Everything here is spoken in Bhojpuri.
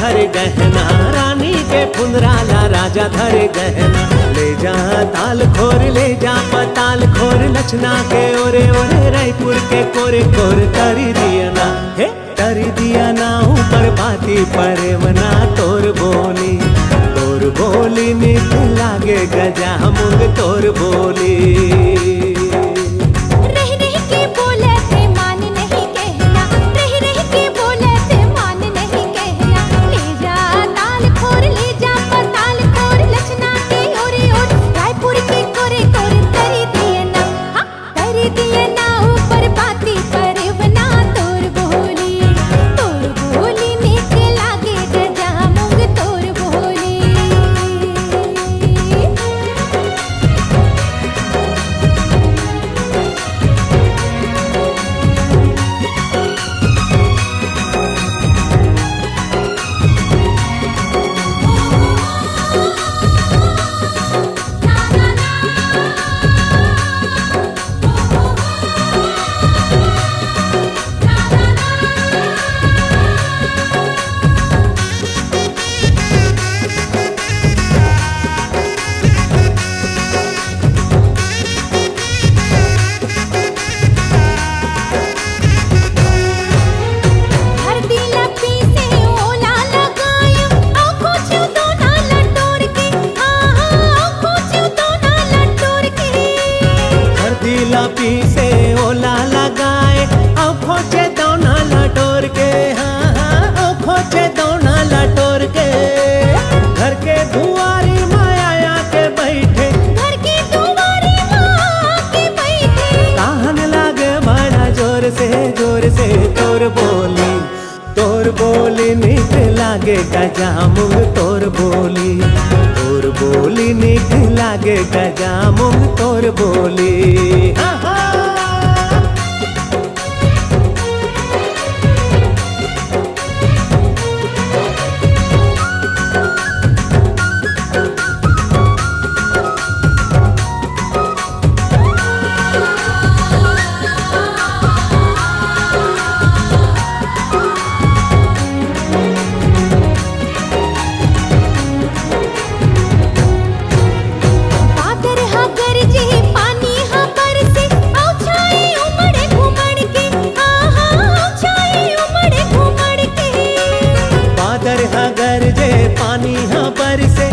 धरे गहना, रानी के फुंदराला राजा धरे गहना। ले जा ताल खोर, ले जा पताल खोर, लचना के ओरे ओरे रायपुर के कोरे कोर तरी दिया ना, हे तरी दिया ना ऊपर बाती परेवना। तोर बोली निक लागे गजा मुंग तोर बोली। रह रह के बोले थे मान नहीं कहना, रह रह के बोले थे मान नहीं कहना। ले जा ताल खोर, ले जा पताल खोर, लचना के ओरे ओर रायपुर के कोरे कोर तरी दिए ना, हाँ तरी दिए ना ऊपर बाती परवना। तोर बोली निक लागे गजा मुंग तोर बोली। पी से ओला लगाए औ खोचे दोना लटोर के, हाँ हाँ औ खोचे दोना लटोर के। घर के दुआरी माया के बैठे, घर के दुआरी माँ के बैठे। कहन लागे बड़ा जोर से तोर बोली निक लागे गजा मुंग तोर बोली निक लागे गजा मुंग तोर बोली। हाँ हाँ। पानी हाँ पर से